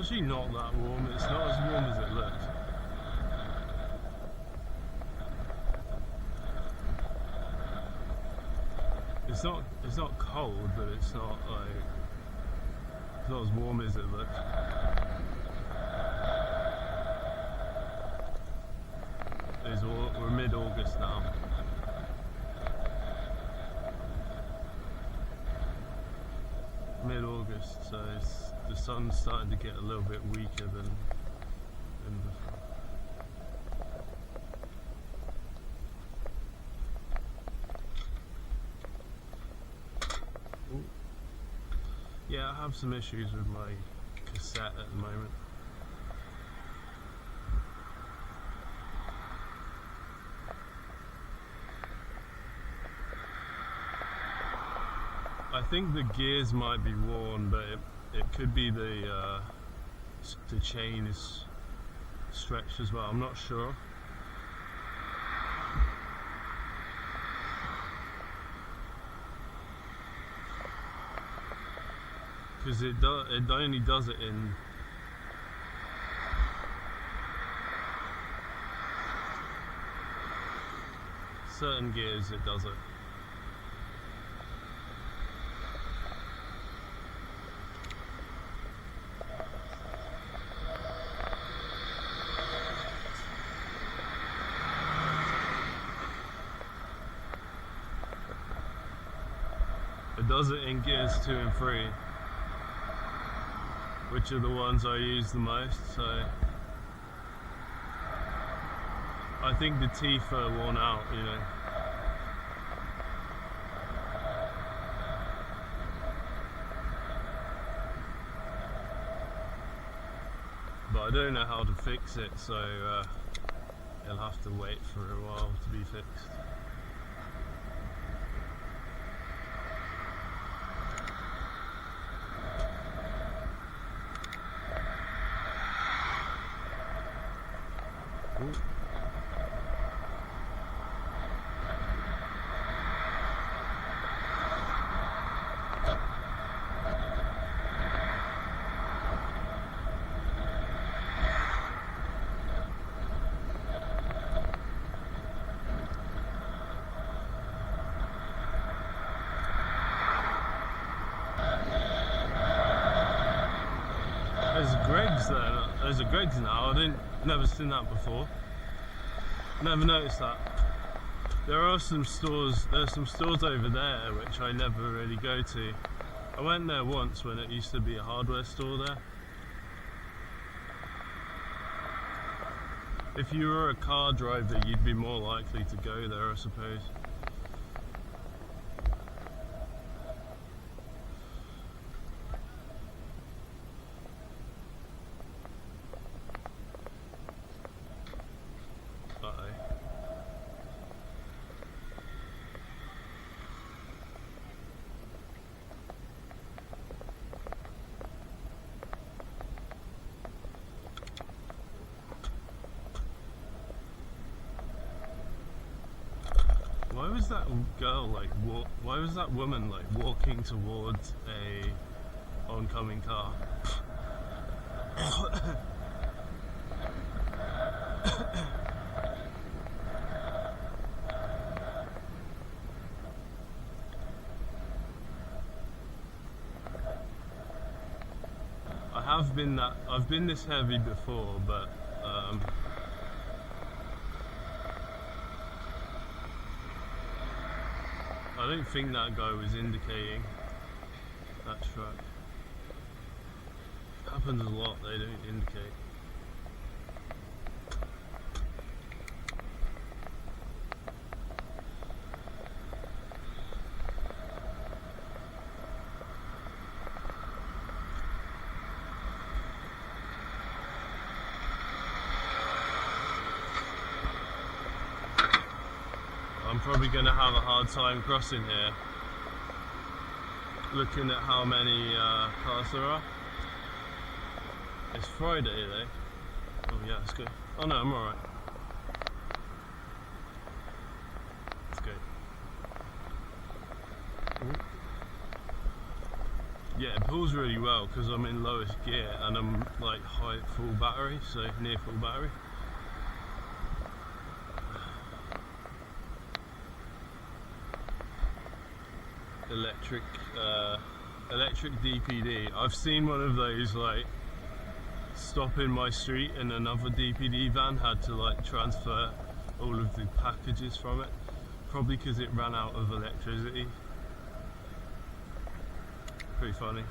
actually not that warm. It's not as warm as it looks. It's not cold, but it's not as warm as it looks. We're mid-August now. Mid-August, so the sun's starting to get a little bit weaker than before. Ooh. Yeah, I have some issues with my cassette at the moment. I think the gears might be worn, but it could be the chain is stretched as well. I'm not sure. Because it only does it in certain gears. It does it. It does it in gears 2 and 3, which are the ones I use the most, so I think the teeth are worn out, you know. But I don't know how to fix it, so it'll have to wait for a while to be fixed. Ooh. There's Greg's there. There's a Greg's now. Never seen that before. Never noticed that. There are some stores. There's some stores over there which I never really go to. I went there once when it used to be a hardware store there. If you were a car driver, you'd be more likely to go there, I suppose. Why was that girl why was that woman walking towards a oncoming car? I've been this heavy before, but I don't think that guy was indicating that truck. Happens a lot, they don't indicate. I'm probably going to have a hard time crossing here, looking at how many cars there are. It's Friday though. Oh yeah, let's go. Oh no, I'm alright. Let's go. Ooh. Yeah, it pulls really well because I'm in lowest gear and I'm like high full battery, so near full battery. Electric DPD. I've seen one of those like stop in my street and another DPD van had to like transfer all of the packages from it, probably because it ran out of electricity. Pretty funny.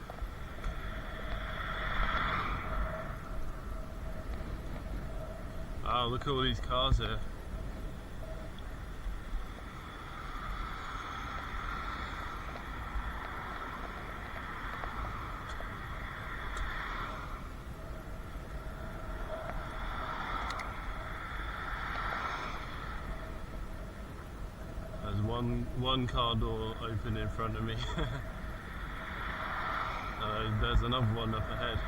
Oh, look at all these cars here. There's one car door open in front of me. There's another one up ahead.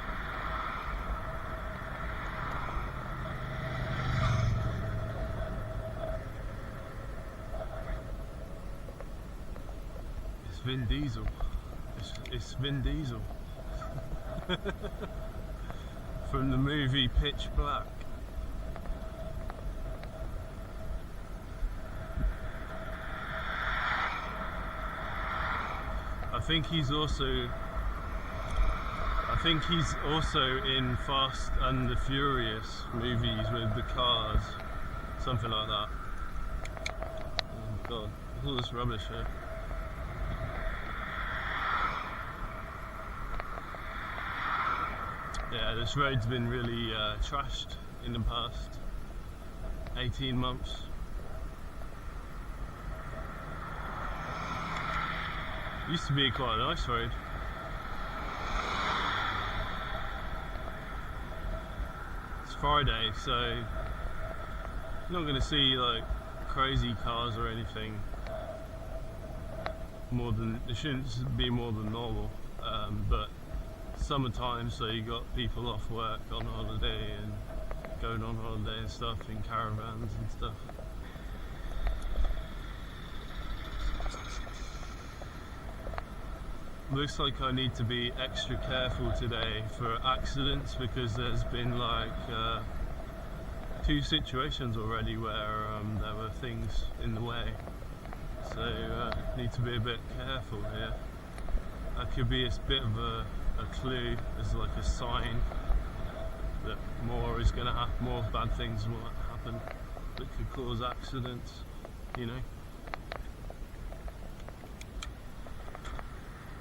It's Vin Diesel. It's Vin Diesel. From the movie Pitch Black. I think he's also in Fast and the Furious movies with the cars, something like that. Oh god, all this rubbish here. Yeah, this road's been really trashed in the past 18 months. Used to be quite a nice road. It's Friday, so you're not going to see like crazy cars or anything. It shouldn't be more than normal, but summertime, so you got people off work on holiday and going on holiday and stuff in caravans and stuff. Looks like I need to be extra careful today for accidents because there's been like 2 situations already where there were things in the way, so need to be a bit careful here. That could be a bit of a clue, as like a sign that more is going to happen, more bad things might happen that could cause accidents, you know.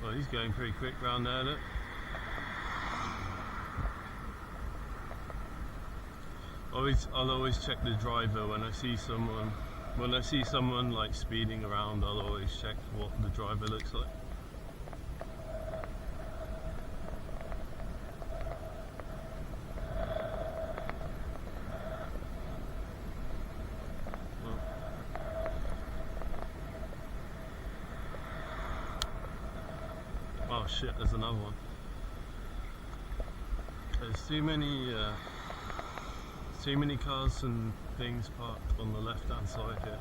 Well, he's going pretty quick round there, look. I'll always check the driver when I see someone. When I see someone like speeding around, I'll always check what the driver looks like. Oh shit, there's another one. There's too many cars and things parked on the left hand side here.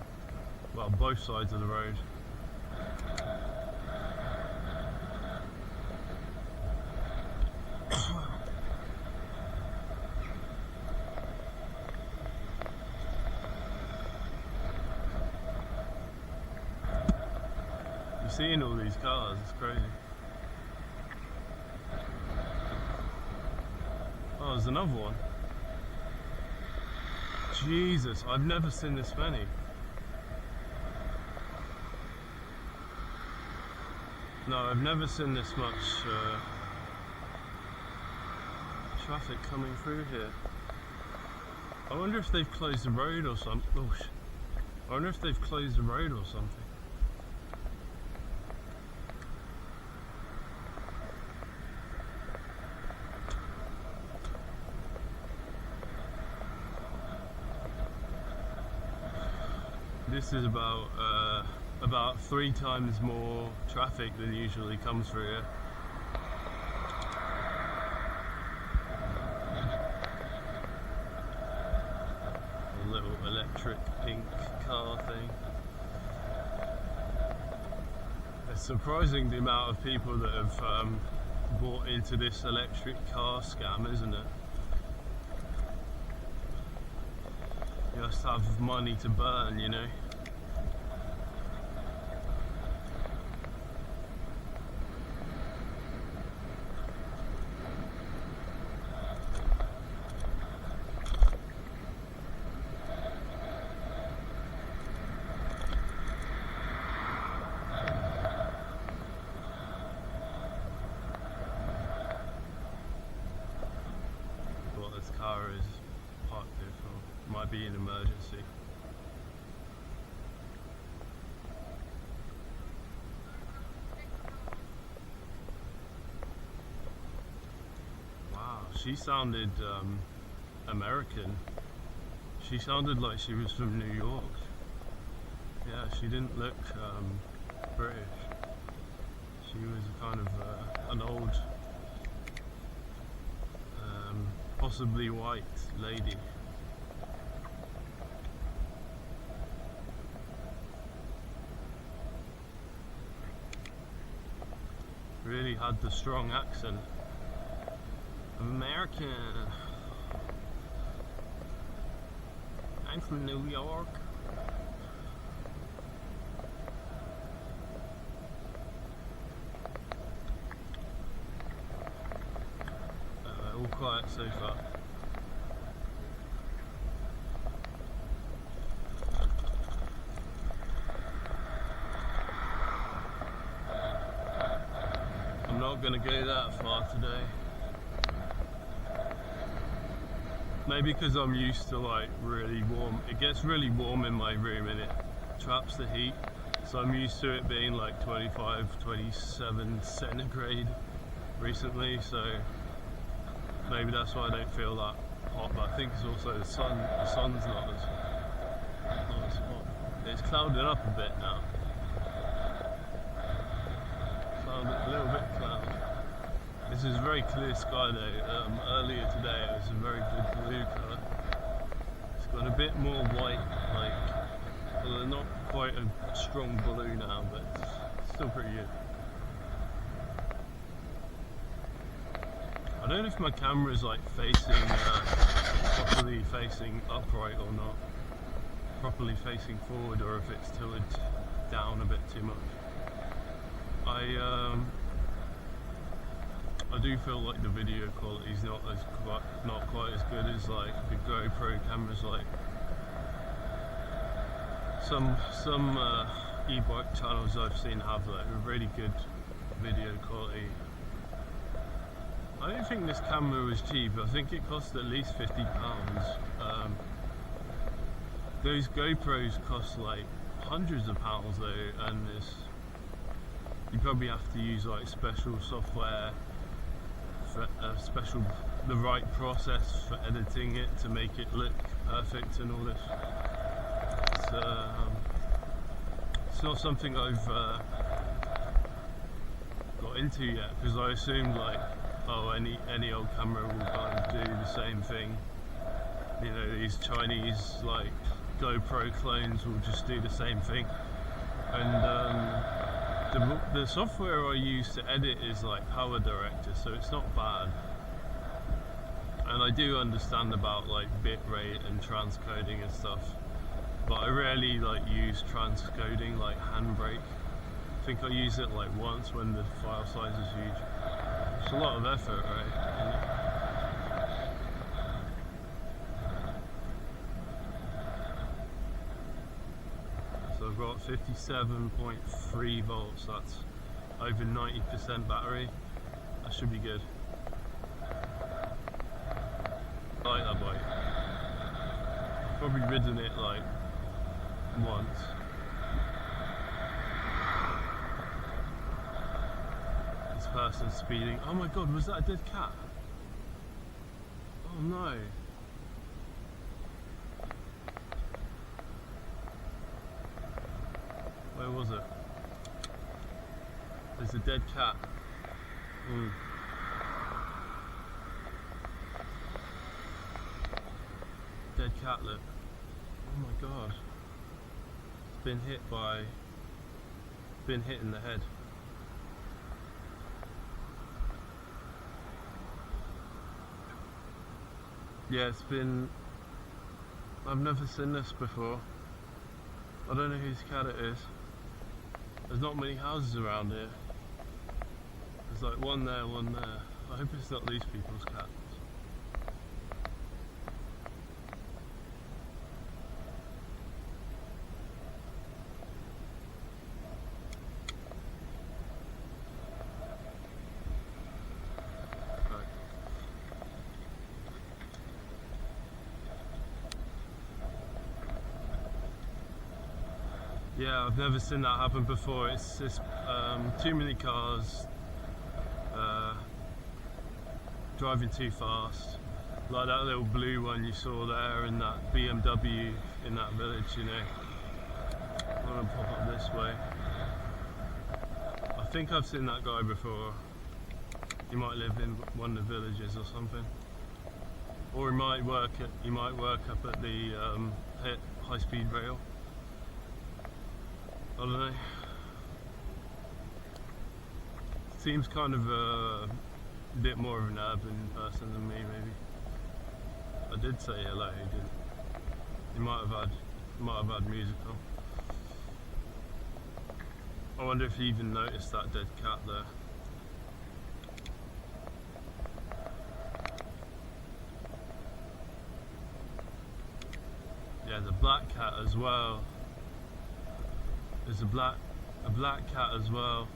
Well, both sides of the road. You're seeing all these cars, it's crazy. Oh, there's another one. Jesus, I've never seen this many. No, I've never seen this much traffic coming through here. I wonder if they've closed the road or something. Oh, I wonder if they've closed the road or something. This is about 3 times more traffic than usually comes through here. A little electric pink car thing. It's surprising the amount of people that have bought into this electric car scam, isn't it? You must have money to burn, you know. What this car is parked here for might be an emergency. Wow, she sounded American. She sounded like she was from New York. Yeah, she didn't look British. She was kind of an old, possibly white lady. Really had the strong accent. American. I'm from New York. All quiet so far. I'm not going to go that far today. Maybe because I'm used to like really warm. It gets really warm in my room and it traps the heat. So I'm used to it being like 25, 27 centigrade recently. So maybe that's why I don't feel that hot. But I think it's also the sun. The sun's not as hot. It's clouded up a bit now. A little bit cloudy. This is a very clear sky though. Earlier today it was a very good blue colour. It's got a bit more white, like, well, not quite a strong blue now, but it's still pretty good. I don't know if my camera is like facing, properly facing upright or not. Properly facing forward, or if it's tilted down a bit too much. I do feel like the video quality is not quite as good as like the GoPro cameras. Like some e-bike channels I've seen have like a really good video quality. I don't think this camera was cheap. I think it cost at least £50. Those GoPros cost like hundreds of pounds though, and you probably have to use like special software, for the right process for editing it to make it look perfect and all this. It's not something I've got into yet, because I assumed like, oh, any old camera will kind of do the same thing. You know, these Chinese like GoPro clones will just do the same thing. And the software I use to edit is like Power Director, so it's not bad. And I do understand about like bitrate and transcoding and stuff, but I rarely like use transcoding like Handbrake. I think I use it like once when the file size is huge. It's a lot of effort, right? So I've got 57.3 volts, that's over 90% battery. That should be good. I like that bike. I've probably ridden it like once. This person's speeding. Oh my god, was that a dead cat? Oh no. Where was it? There's a dead cat. Dead cat, look. Oh my god. It's been hit in the head. Yeah, it's been. I've never seen this before. I don't know whose cat it is. There's not many houses around here. There's like one there, one there. I hope it's not these people's cats. Yeah, I've never seen that happen before. It's too many cars driving too fast, like that little blue one you saw there, and that BMW in that village. You know, I'm gonna pop up this way. I think I've seen that guy before. He might live in one of the villages or something, or he might work up at the high-speed rail. I don't know. Seems kind of a bit more of an urban person than me, maybe. I did say hello. He didn't. He might have had music on. I wonder if he even noticed that dead cat there. Yeah, there's a black cat as well. There's a black cat as well.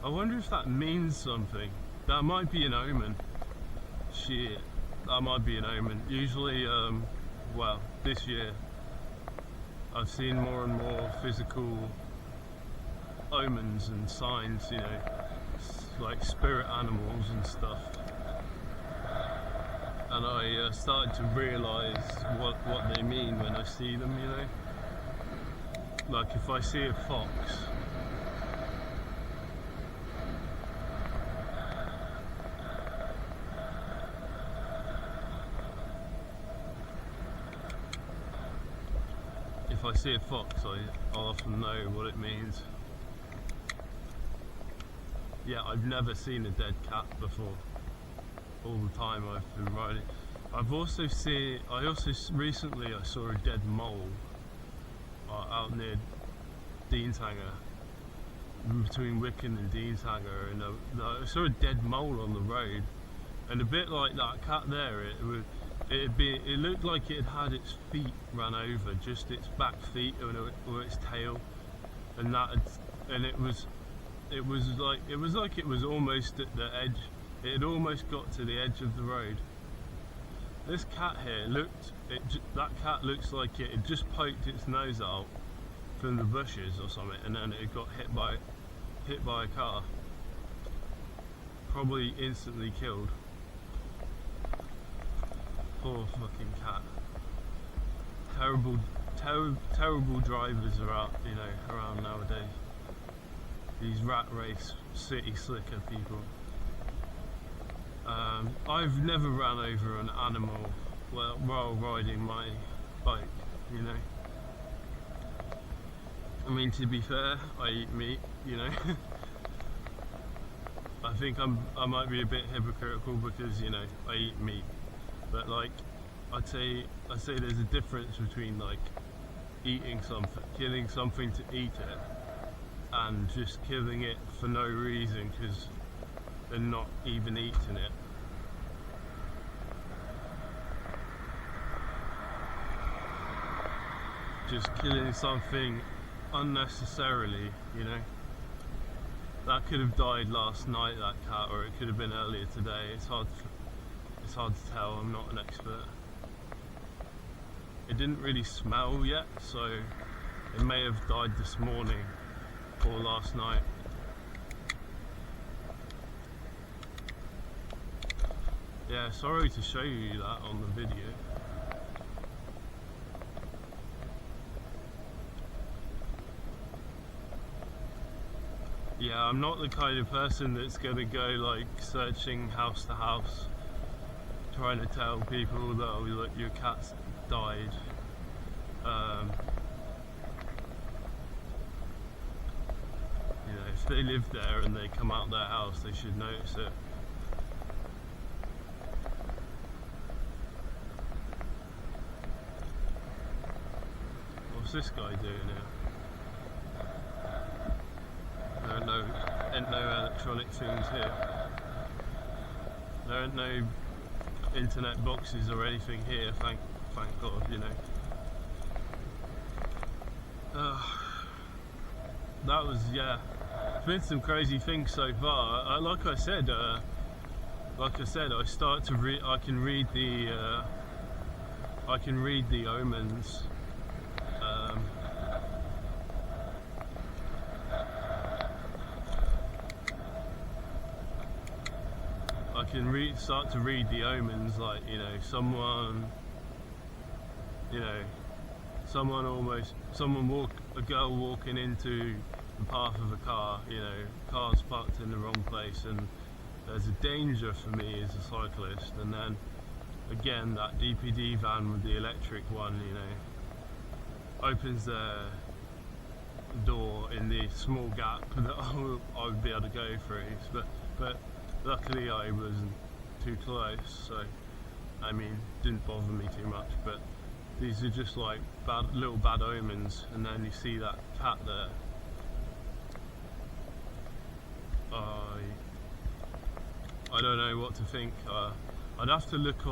I wonder if that means something. That might be an omen. Shit, that might be an omen. Usually, well, this year I've seen more and more physical omens and signs, you know, like spirit animals and stuff. And I started to realise what they mean when I see them, you know. Like if I see a fox, I'll often know what it means. Yeah, I've never seen a dead cat before. All the time I've been riding. Recently I saw a dead mole out near Deanshanger, between Wicken and Deanshanger, and I saw a dead mole on the road, and a bit like that cat there, it looked like it had its feet run over, just its back feet or its tail, and it was like it was almost at the edge. It had almost got to the edge of the road. This cat here that cat looks like it had just poked its nose out from the bushes or something, and then it got hit by a car. Probably instantly killed. Poor fucking cat. Terrible drivers are out, you know, around nowadays. These rat race city slicker people. I've never ran over an animal while riding my bike, you know. I mean, to be fair, I eat meat, you know. I think I might be a bit hypocritical because, you know, I eat meat, but like I'd say there's a difference between like eating something, killing something to eat it, and just killing it for no reason and not even eating it. Just killing something unnecessarily, you know. That could have died last night, that cat, or it could have been earlier today. It's hard to tell. I'm not an expert. It didn't really smell yet, so it may have died this morning or last night. Yeah, sorry to show you that on the video. Yeah, I'm not the kind of person that's gonna go like searching house to house, trying to tell people that, oh, look, your cat's died. You know, if they live there and they come out their house, they should notice it. what's this guy doing here? There ain't no electronic things here. There ain't no internet boxes or anything here, thank God, you know. That was, yeah, it's been some crazy things so far. Like I said, I can read the omens. I can start to read the omens, like, you know, a girl walking into the path of a car, you know, car's parked in the wrong place, and there's a danger for me as a cyclist. And then again, that DPD van with the electric one, you know, opens their door in the small gap that I would be able to go through, but luckily I wasn't too close, so I mean, didn't bother me too much. But these are just like little bad omens. And then you see that cat there. I don't know what to think. I'd have to look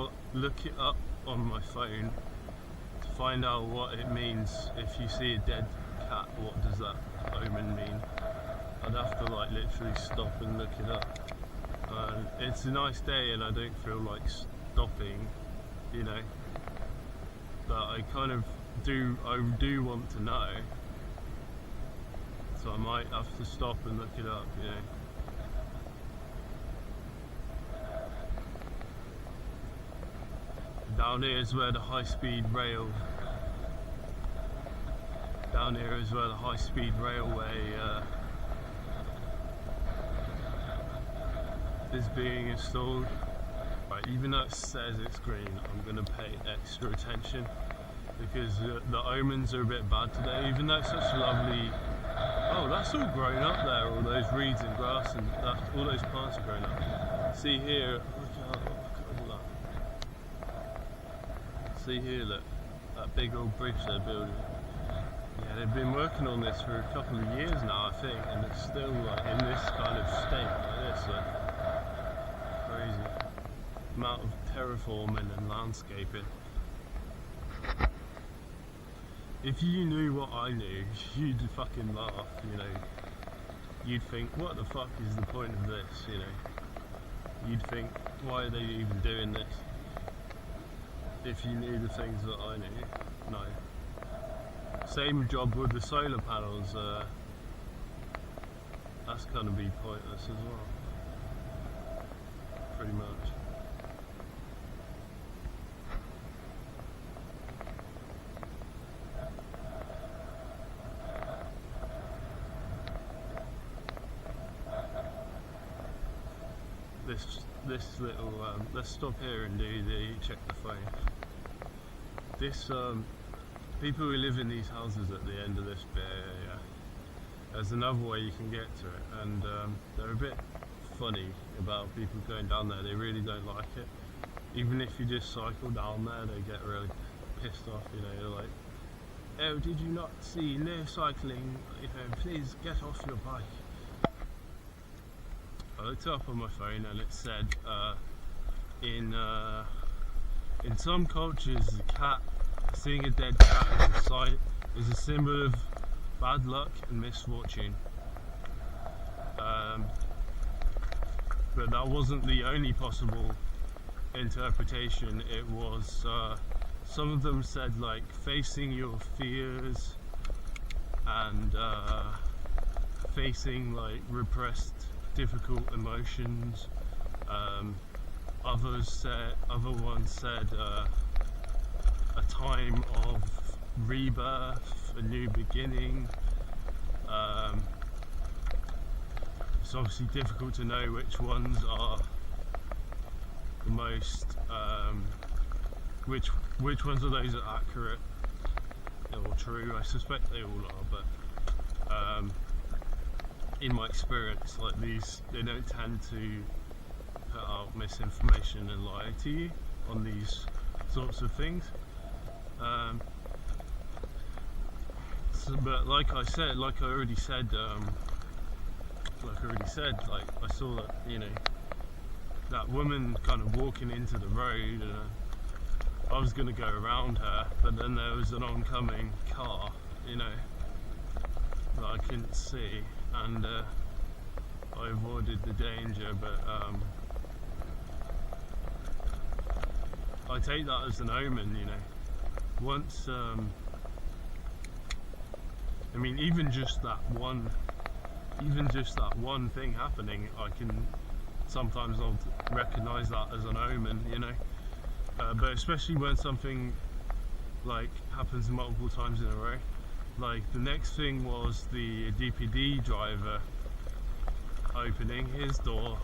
it up on my phone to find out what it means. If you see a dead cat, what does that omen mean? I'd have to like literally stop and look it up. It's a nice day and I don't feel like stopping, you know, but I do want to know, so I might have to stop and look it up, you know. Down here is where the high-speed railway is being installed. Right, even though it says it's green, I'm going to pay extra attention because the omens are a bit bad today, even though it's such a lovely... Oh, that's all grown up there, all those reeds and grass, and all those plants are grown up. See here, look at all that. See here, look, that big old bridge they're building. Yeah, they've been working on this for a couple of years now, I think, and it's still like in this kind of state like this. Like, crazy amount of terraforming and landscaping. If you knew what I knew, you'd fucking laugh, you know. You'd think, what the fuck is the point of this, you know. You'd think, why are they even doing this? If you knew the things that I knew. No. Same job with the solar panels, that's gonna be pointless as well. Pretty much. This little, let's stop here and check the phone. This, people who live in these houses at the end of this bit, yeah, there's another way you can get to it, and they're a bit funny about people going down there. They really don't like it. Even if you just cycle down there, they get really pissed off, you know. They're like, oh, did you not see no cycling, you know, please get off your bike. I looked it up on my phone and it said in some cultures, seeing a dead cat on sight is a symbol of bad luck and misfortune. But that wasn't the only possible interpretation. It was, some of them said like facing your fears and facing like repressed difficult emotions. Other ones said a time of rebirth, a new beginning. It's obviously difficult to know which ones are the most, which ones of those are accurate or true. I suspect they all are, but in my experience, like these, they don't tend to put out misinformation and lie to you on these sorts of things. So, but like I already said, like I saw that, you know, that woman kind of walking into the road, and I was going to go around her, but then there was an oncoming car, you know, that I couldn't see, and I avoided the danger. But I take that as an omen, you know. Once, I mean, even just that one thing happening, sometimes I'll recognise that as an omen, you know. But especially when something like happens multiple times in a row. Like the next thing was the DPD driver opening his door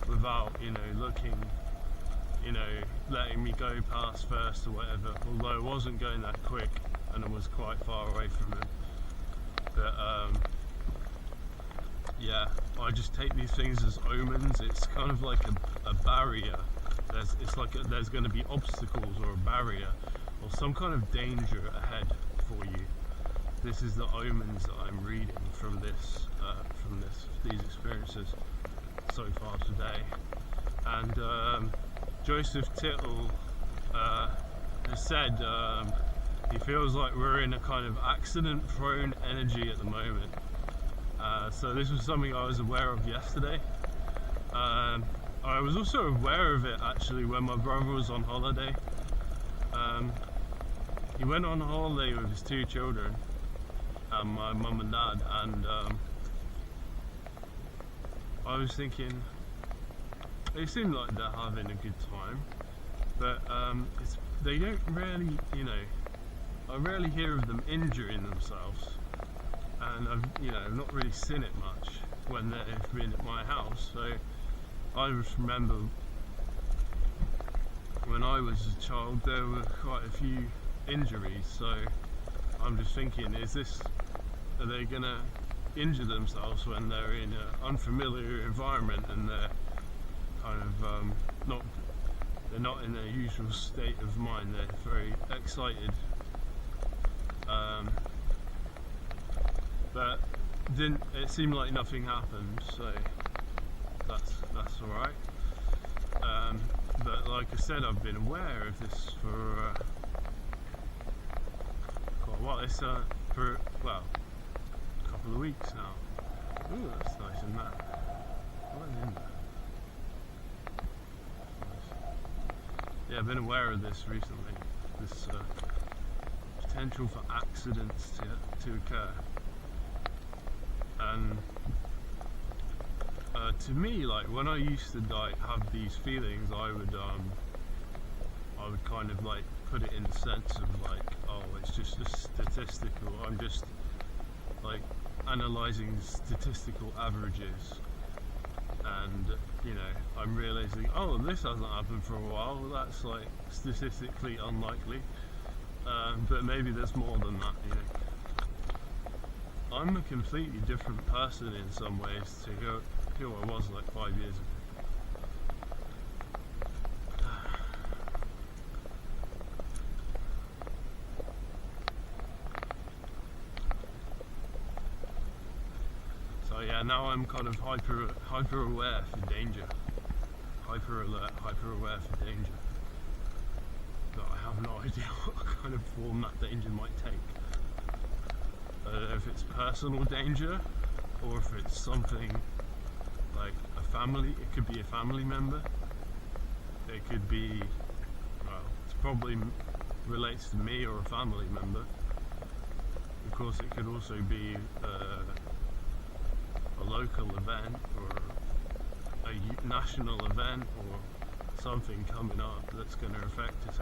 without, you know, looking, you know, letting me go past first or whatever, although it wasn't going that quick and it was quite far away from him. But yeah, I just take these things as omens. It's kind of like a barrier. There's going to be obstacles or a barrier or some kind of danger ahead for you. This is the omens that I'm reading from these experiences so far today. And Joseph Tittle has said he feels like we're in a kind of accident-prone energy at the moment. So this was something I was aware of yesterday. I was also aware of it actually when my brother was on holiday. He went on holiday with his 2 children, my mum and dad, and I was thinking, they seem like they're having a good time, but they don't really, you know, I rarely hear of them injuring themselves, and I've not really seen it much when they've been at my house. So I just remember when I was a child there were quite a few injuries, so I'm just thinking, are they gonna injure themselves when they're in an unfamiliar environment and they're kind of they're not in their usual state of mind, they're very excited, but it seemed like nothing happened, so that's alright. But like I said, I've been aware of this for quite a while. It's for, well, a couple of weeks now. Ooh, that's nice, isn't that? What is in there? Nice. Yeah, I've been aware of this recently, this potential for accidents to occur. And to me, like when I used to have these feelings, I would kind of like put it in the sense of like, oh, it's just a statistical. I'm just like analysing statistical averages, and you know, I'm realising, oh, this hasn't happened for a while. Well, that's like statistically unlikely, but maybe there's more than that. You know, I'm a completely different person in some ways to who I was like 5 years ago. So yeah, now I'm kind of hyper aware for danger, hyper alert, hyper aware for danger. But I have no idea what kind of form that danger might take. I don't know if it's personal danger or if it's something like a family. It could be a family member. It could be, well, it probably relates to me or a family member. Of course, it could also be a local event or a national event or something coming up that's going to affect us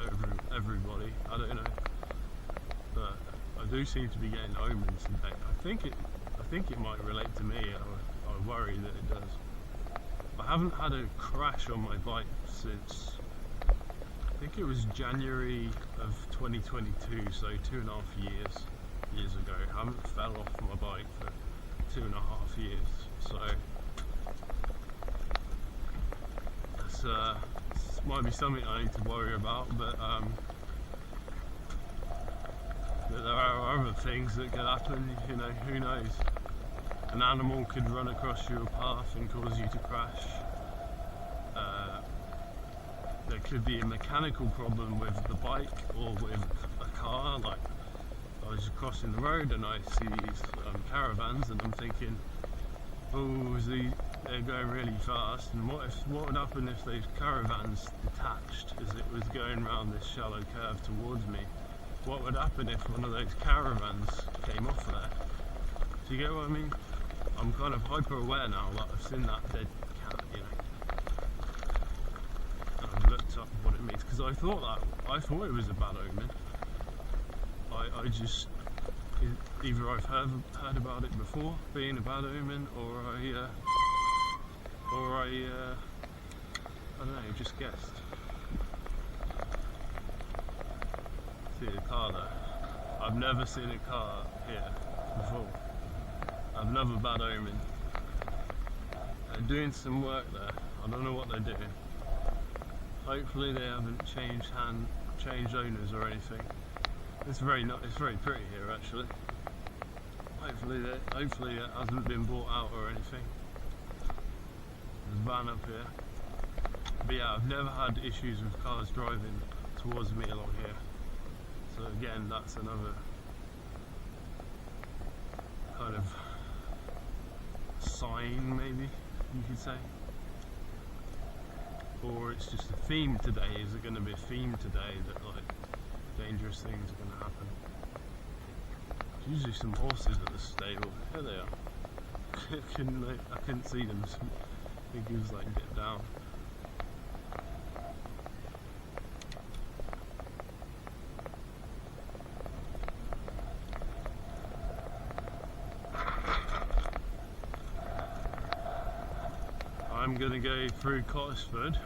everybody. I don't know, but I do seem to be getting omens today. I think it might relate to me. I worry that it does. I haven't had a crash on my bike since, I think it was January of 2022, so 2.5 years ago. I haven't fell off my bike for 2.5 years, so this might be something I need to worry about. But But there are other things that could happen, you know, who knows. An animal could run across your path and cause you to crash. There could be a mechanical problem with the bike or with a car. Like, I was crossing the road and I see these caravans and I'm thinking, oh, they're going really fast, and what would happen if those caravans detached as it was going around this shallow curve towards me? What would happen if one of those caravans came off there? Do you get what I mean? I'm kind of hyper aware now that I've seen that dead cat, you know. And I've looked up what it means, because I thought it was a bad omen. I just, either I've heard about it before being a bad omen, or I don't know, just guessed. See the car there. I've never seen a car here before. Another bad omen. They're doing some work there. I don't know what they're doing. Hopefully they haven't changed owners or anything. It's very pretty here actually. Hopefully it hasn't been bought out or anything. There's a van up here. But yeah, I've never had issues with cars driving towards me along here. So again, that's another kind of sign, maybe you could say. Or it's just a theme today. Is it going to be a theme today that like dangerous things are going to happen? There's usually some horses at the stable. Here they are. I couldn't see them. I think he was like dipped down. I'm going to go through Cottisford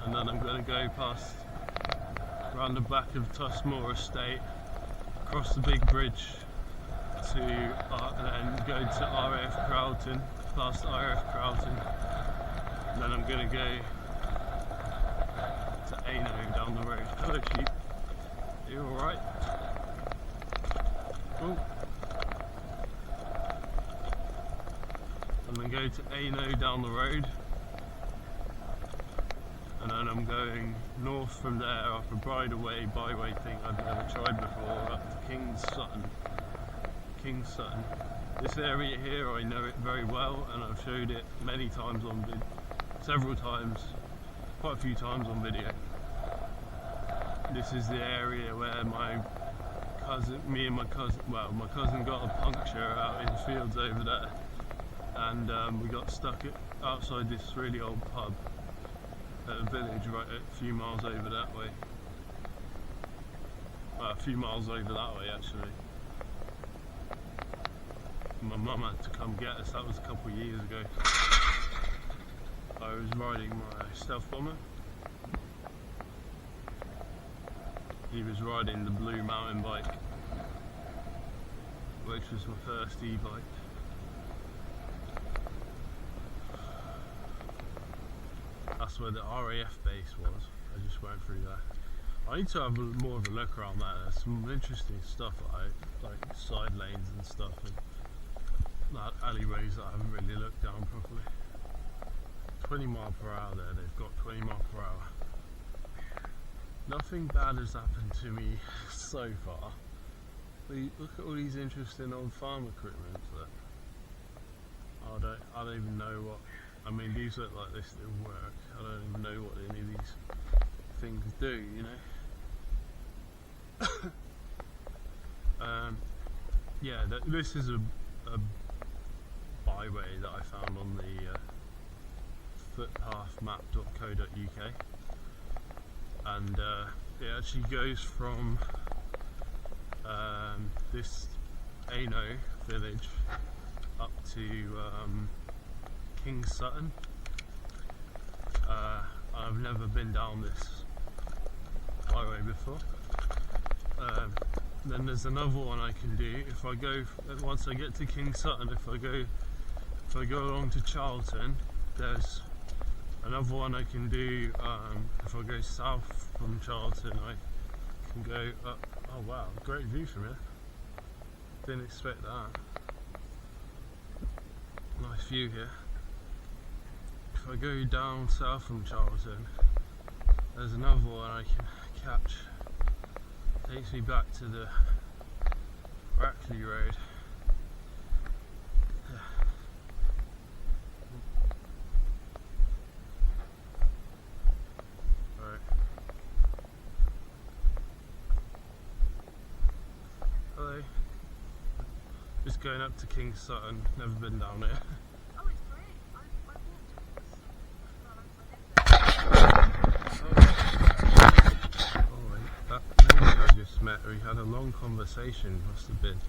and then I'm going to go past around the back of Tusmore Estate, across the big bridge to and then go to RAF Crowton, past RAF Crowton, and then I'm going to go to Ano down the road. Hello sheep, are you alright? Oh. And then go to Ano down the road, and then I'm going north from there up a byway thing I've never tried before, up to King's Sutton. This area here, I know it very well, and I've showed it many times several times, quite a few times on video. This is the area where my cousin got a puncture out in the fields over there. And we got stuck outside this really old pub at a village right a few miles over that way. Well, a few miles over that way actually. My mum had to come get us, that was a couple of years ago. I was riding my stealth bomber. He was riding the blue mountain bike, which was my first e-bike. That's where the RAF base was. I just went through there. I need to have more of a look around there. There's some interesting stuff, like side lanes and stuff, and alleyways that I haven't really looked down properly. 20 mile per hour there, they've got 20 mile per hour. Nothing bad has happened to me so far. But look at all these interesting old farm equipment that I don't even know what. I mean, these look like they still work. I don't even know what any of these things do, you know. Yeah, this is a byway that I found on the footpathmap.co.uk, and it actually goes from this Ano village up to King's Sutton. I've never been down this highway before. Then there's another one I can do if I go once I get to King's Sutton. If I go along to Charlton, there's another one I can do. If I go south from Charlton, I can go up Oh wow, great view from here. Didn't expect that. Nice view here. If I go down south from Charlton, there's another one I can catch. Takes me back to the Rackley Road. Right. Hello. Just going up to King Sutton. Never been down there. Oh, it's great. That lady I just met, we had a long conversation. Must have been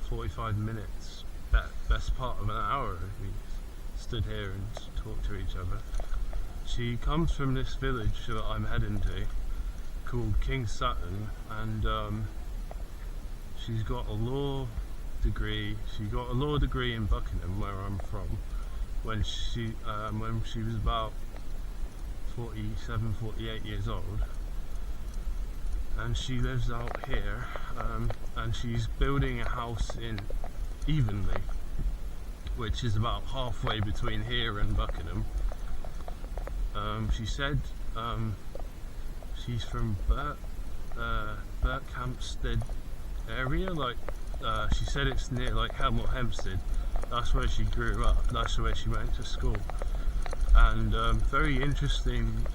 45 minutes. Best part of an hour. We stood here and talked to each other. She comes from this village that I'm heading to, called King Sutton, and she's got a law degree. She got a law degree in Buckingham, where I'm from, when she was about 47, 48 years old, and she lives out here, and she's building a house in Evenley, which is about halfway between here and Buckingham. She said she's from Berkhamsted area, like she said it's near like Hemel Hempstead. That's where she grew up, that's where she went to school, and very interesting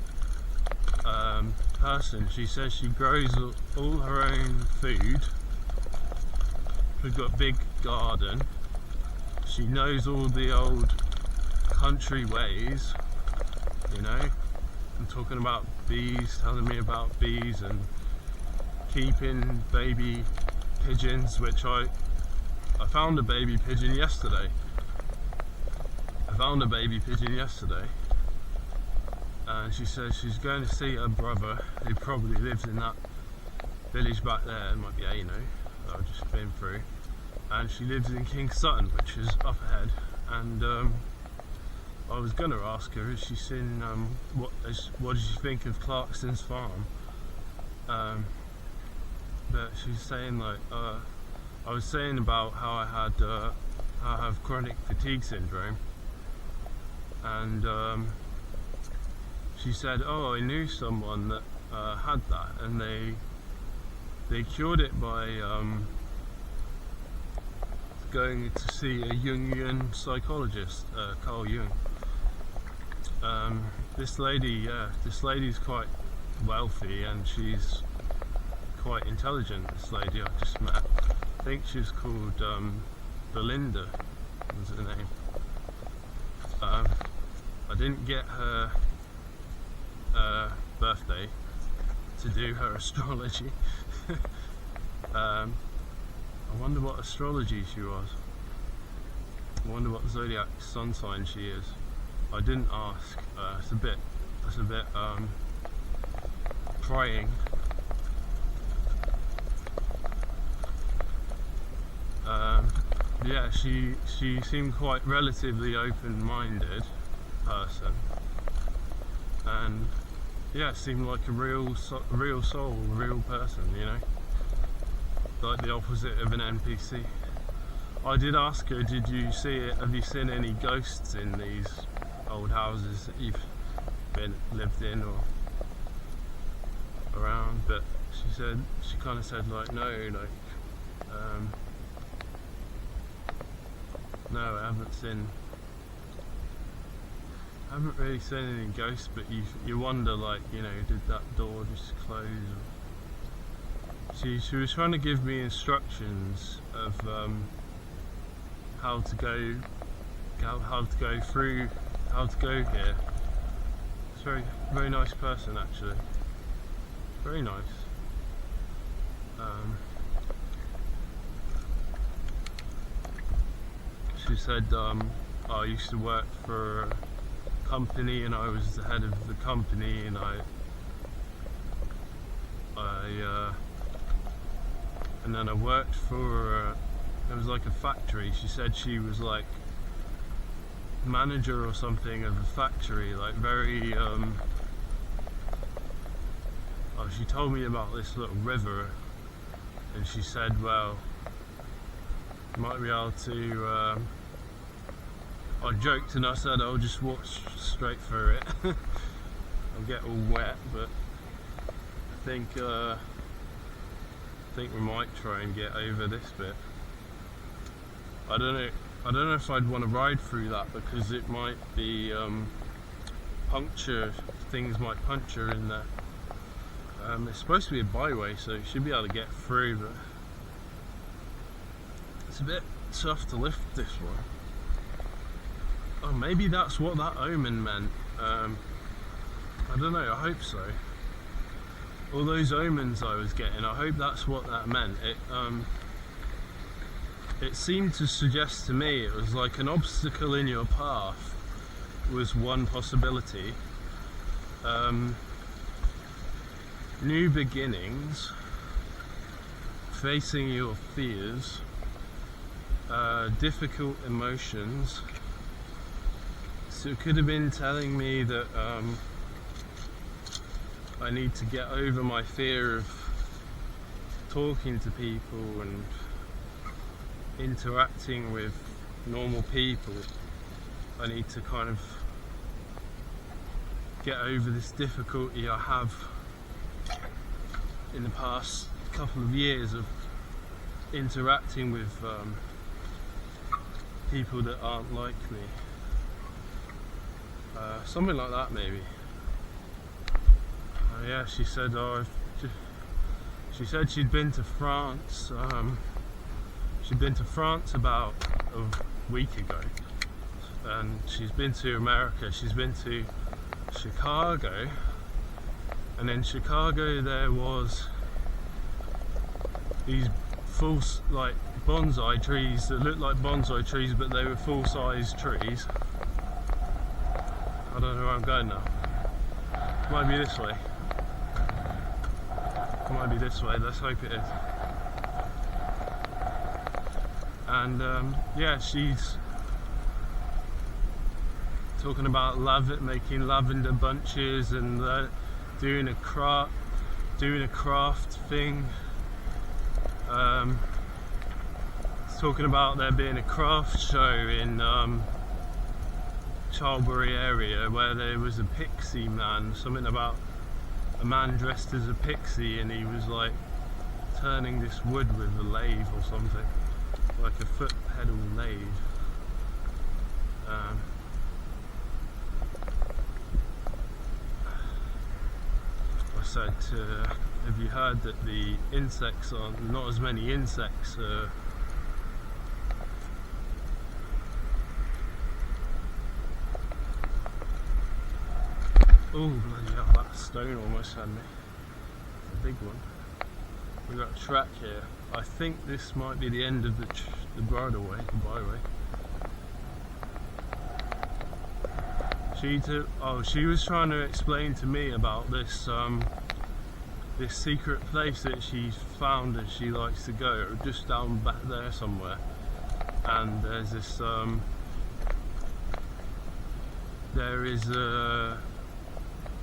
person. She says she grows all her own food. We've got a big garden. She knows all the old country ways, you know. I'm talking about bees, telling me about bees and keeping baby pigeons, which I found a baby pigeon yesterday. And she says she's going to see her brother, who probably lives in that village back there. It might be Ano, that I've just been through. And she lives in King Sutton, which is up ahead. And I was going to ask her, has she seen what does she think of Clarkson's farm? But she's saying like I was saying about how I have chronic fatigue syndrome, and she said, oh, I knew someone that had that, and they cured it by going to see a Jungian psychologist, Carl Jung. This lady's quite wealthy, and she's quite intelligent. This lady I just met, I think she's called Belinda, was her name. I didn't get her birthday to do her astrology. I wonder what astrology she was. I wonder what zodiac sun sign she is. I didn't ask. It's a bit prying. Yeah, she seemed quite relatively open-minded person, and yeah, seemed like a real soul, a real person, you know, like the opposite of an NPC. I did ask her, did you see it? Have you seen any ghosts in these old houses that you've lived in or around? But she kind of said like no, like no, I haven't really seen any ghosts, but you wonder, like, you know, did that door just close? She was trying to give me instructions of how to go here. It's a very nice person, actually. Very nice. She said, I used to work for a company, and I was the head of the company, and and then I worked for it was like a factory. She said she was like manager or something of a factory, like very she told me about this little river and she said, well, you might be able to, I joked and I said I'll just walk straight through it. I'll get all wet, but I think we might try and get over this bit. I don't know if I'd want to ride through that, because it might be things might puncture in there. It's supposed to be a byway, so you should be able to get through, but it's a bit tough to lift this one. Oh, maybe that's what that omen meant. I don't know, I hope so. All those omens I was getting, I hope that's what that meant. It seemed to suggest to me it was like an obstacle in your path was one possibility. New beginnings, facing your fears, difficult emotions. So it could have been telling me that I need to get over my fear of talking to people and interacting with normal people. I need to kind of get over this difficulty I have in the past couple of years of interacting with people that aren't like me. Something like that, maybe. Yeah, she said she said she'd been to France. She'd been to France about a week ago, and she's been to America. She's been to Chicago, and in Chicago there was these full, like, bonsai trees that looked like bonsai trees, but they were full-size trees. I don't know where I'm going now. Might be this way. Might be this way, let's hope it is. And yeah, she's talking about making lavender bunches and doing a craft thing. It's talking about there being a craft show in Charlbury area where there was a pixie man, something about a man dressed as a pixie, and he was like turning this wood with a lathe or something, like a foot pedal lathe. I said, have you heard that the insects are not as many insects? Oh bloody hell, that stone almost had me. A big one. We've got a track here. I think this might be the end of the bridleway, the byway. She was trying to explain to me about this this secret place that she's found that she likes to go, just down back there somewhere. And there's this there is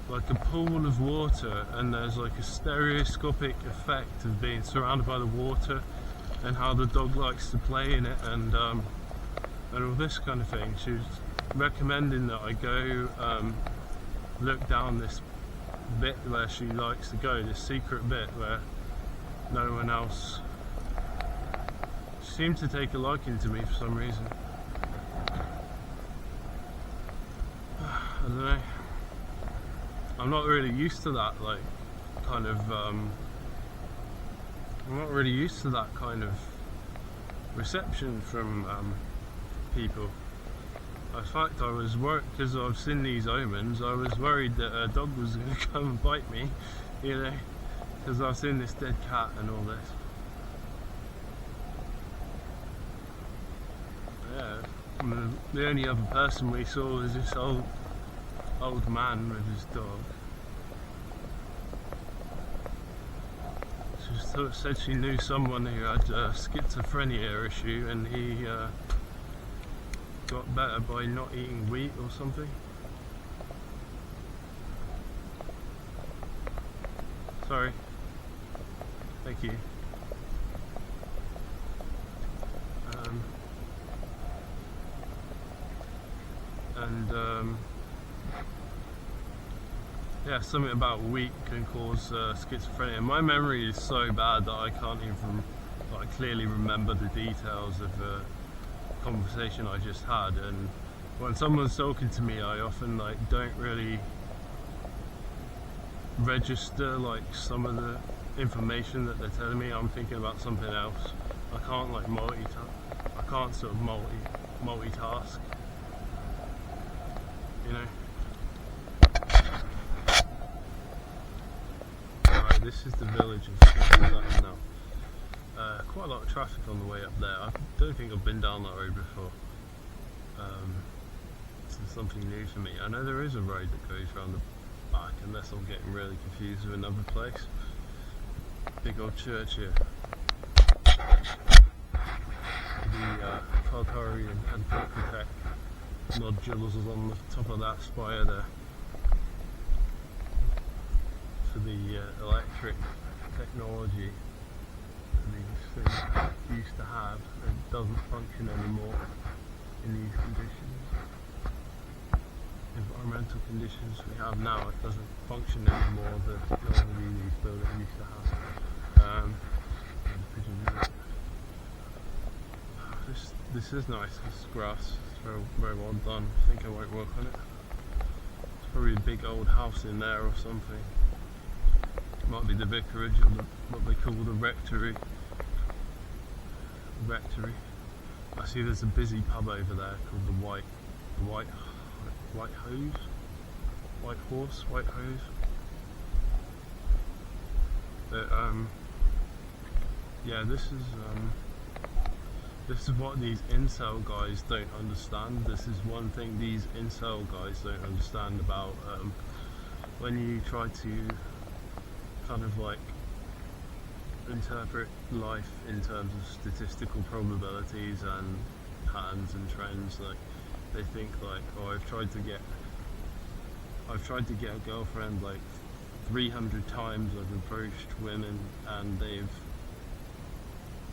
like a pool of water, and there's like a stereoscopic effect of being surrounded by the water, and how the dog likes to play in it, and all this kind of thing. She was recommending that I go look down this bit where she likes to go, this secret bit where no one else. She seemed to take a liking to me for some reason. I don't know. I'm not really used to that, like, kind of, I'm not really used to that kind of reception from people. In fact, I was worried, because I've seen these omens, I was worried that a dog was going to come and bite me, you know, because I've seen this dead cat and all this. Yeah, the only other person we saw was this old man with his dog. She said she knew someone who had a schizophrenia issue, and he got better by not eating wheat or something. Sorry. Thank you. yeah, something about weak can cause schizophrenia. My memory is so bad that I can't even clearly remember the details of a conversation I just had, and when someone's talking to me I often don't really register some of the information that they're telling me. I'm thinking about something else. I can't I can't sort of multitask, you know. Right, this is the village of Sutton now. Quite a lot of traffic on the way up there. I don't think I've been down that road before. This is something new for me. I know there is a road that goes around the back, unless I'm getting really confused with another place. Big old church here. The Calcari and Tech nodules is on the top of that spire there. For the electric technology these things used to have, it doesn't function anymore in these conditions. Environmental conditions we have now, it doesn't function anymore that normally these buildings used to have. This is nice, this grass, it's very, very well done. I think I won't work on it. It's probably a big old house in there or something. It might be the vicarage or what they call the rectory. I see there's a busy pub over there called the White Horse. But, yeah, this is what these incel guys don't understand. This is one thing these incel guys don't understand about when you try to kind of interpret life in terms of statistical probabilities and patterns and trends. They think oh, I've tried to get a girlfriend 300 times. I've approached women and they've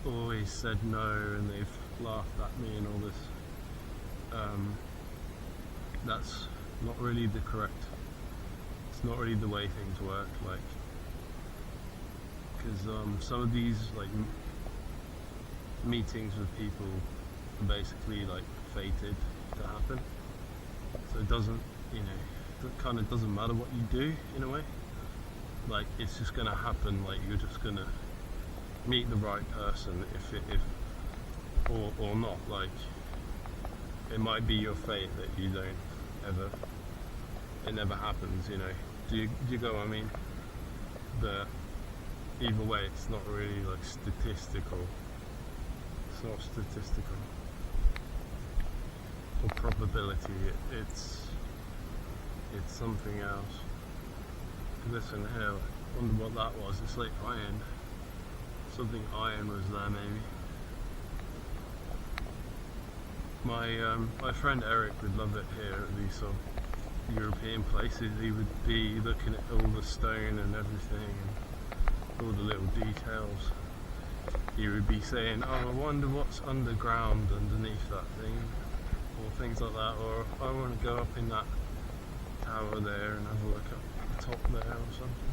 always said no, and they've laughed at me and all this. That's not really it's not really the way things work, because some of these meetings with people are basically fated to happen, so it doesn't, it kind of doesn't matter what you do in a way. It's just gonna happen. You're just gonna meet the right person or not. It might be your fate that you don't ever, it never happens, do you go what I mean? But either way, it's not really statistical. It's not statistical or probability. It's something else. This one here, I wonder what that was. It's iron. Something iron was there maybe. My friend Eric would love it here at these sort of European places. He would be looking at all the stone and everything and all the little details. He would be saying, oh, I wonder what's underground underneath that thing, or things like that, or I want to go up in that tower there and have a look at the top there or something.